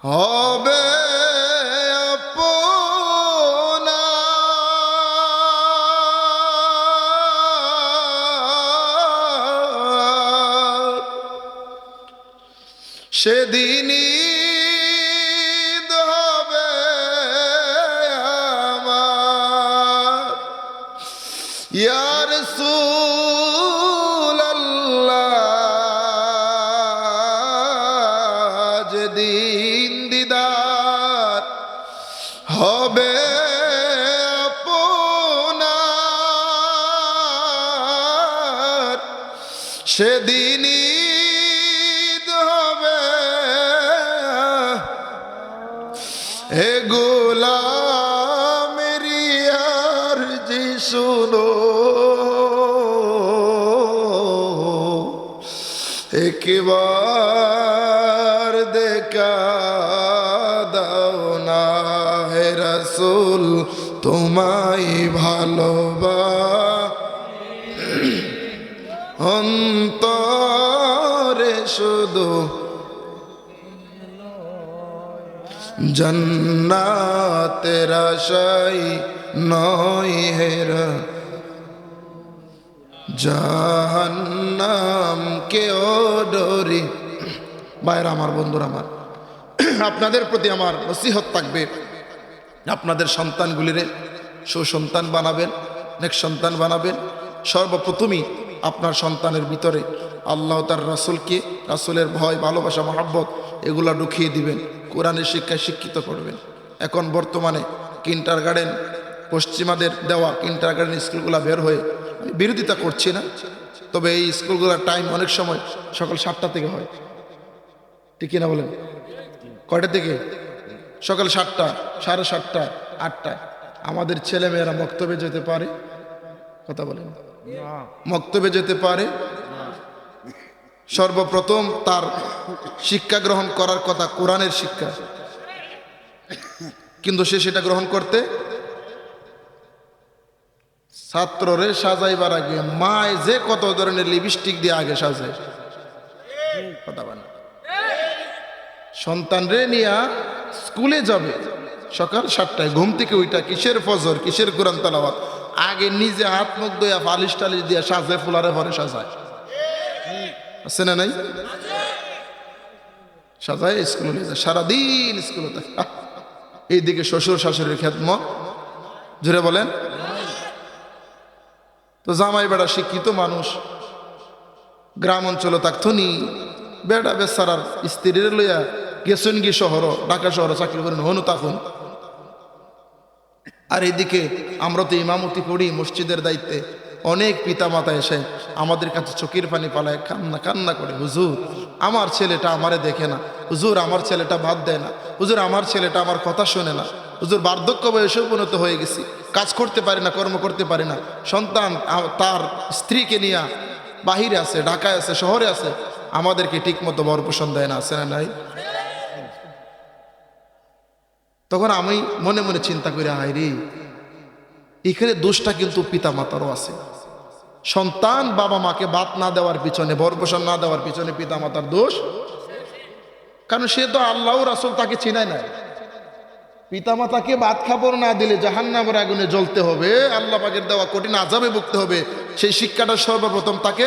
হবে আপনা সেদিনই ঈদ হবে আমার ইয়া রাসূলাল্লাহ যেদিন দিদার হবে আপনার সেদিনই ঈদ হবে হে গোলামেরি আরজি শুনো একবার দেখা দাও না হে রাসূল তোমায় ভালোবাসি অন্তরে শুধু জান্নাতের আশাই নয় হেরা জাহান্নাম কেও ডরি। ভাইরা আমার, বন্ধুরা আমার, আপনাদের প্রতি আমার নসিহত থাকবে, আপনাদের সন্তানগুলিরে সুসন্তান বানাবেন, নেক্সট সন্তান বানাবেন। সর্বপ্রথমই আপনার সন্তানের ভিতরে আল্লাহ তার রাসূলকে, রাসূলের ভয়, ভালোবাসা, মহব্বত এগুলা ঢুকিয়ে দিবেন। কোরআনের শিক্ষায় শিক্ষিত করবেন। এখন বর্তমানে কিন্ডার গার্ডেন, পশ্চিমাদের দেওয়া কিন্ডার গার্ডেন স্কুলগুলো বের হয়ে, আমি বিরোধিতা করছি না, তবে এই স্কুলগুলোর টাইম অনেক সময় সকাল 7টা থেকে হয়, ঠিক কিনা বলেন? কয়টা থেকে? সকাল 7টা, 7:30, 8টা। আমাদের ছেলেমেয়েরা মক্তবে যেতে পারে? কথা বলেন। মক্তবে যেতে পারে। সর্বপ্রথম তার শিক্ষা গ্রহণ করার কথা কোরআনের শিক্ষা, কিন্তু সে সেটা গ্রহণ করতে ছাত্ররে সাজাইবার আগে মায় যে কত ধরনের লিপস্টিক দিয়ে আগে সাজায়, কথা বলেন। সন্তান রে নিয়া স্কুলে যাবে সকাল 7টায়, ঘুম থেকে ওইটা কিসের ফজর, কিসের কোরআন তেলাওয়াত, আগে নিজে হাত মুখ ধোয়া পালিশ টালিশ দিয়ে সাজে ফুলারে ভরে সাজায়, আছে না নাই? সাজায় স্কুলে নিয়ে যায়, সারাদিন স্কুলে থাকে। এইদিকে শ্বশুর শাশুড়ির খেদমত, জোরে বলেন। তো জামাই বেড়া শিক্ষিত মানুষ, গ্রাম অঞ্চলে থাকতো নি, বেড়া বেচারার স্ত্রীর লইয়া গেছেন গি শহর, ঢাকা শহরে চাকরি করেন, হনু তখন। আর এদিকে আমরা তো ইমামতি করি মসজিদের দায়িত্বে, অনেক পিতা মাতা এসে আমাদের কাছে চোখের পানি পালায়, কান্না কান্না করে, হুজুর আমার ছেলেটা আমারে দেখে না, হুজুর আমার ছেলেটা ভাত দেয় না, হুজুর আমার ছেলেটা আমার কথা শোনে না, হুজুর বার্ধক্য বয়সে উপনীত হয়ে গেছি, কাজ করতে পারি না, কর্ম করতে পারি না, সন্তান তার স্ত্রীকে নিয়ে বাহিরে আছে, ঢাকায় আছে, শহরে আছে, আমাদেরকে ঠিক মতো বর পোষণ দেয় না, আছে না নাই? তখন আমি মনে মনে চিন্তা করি, হায়রে এখানে দোষটা কিন্তু পিতা মাতারও আছে। সন্তান বাবা মাকে ভাত না দেওয়ার পিছনে, বরপোষণ না দেওয়ার পিছনে পিতা মাতার দোষ, কারণ সে তো আল্লাহ রাসূল তাকে চিনায় না। পিতা মাতাকে ভাত খাবার না দিলে জাহান্নামের আগুনে জ্বলতে হবে, আল্লাহ পাকের দেওয়া কঠিন আযাবে ভুগতে হবে, সেই শিক্ষাটা সর্বপ্রথম তাকে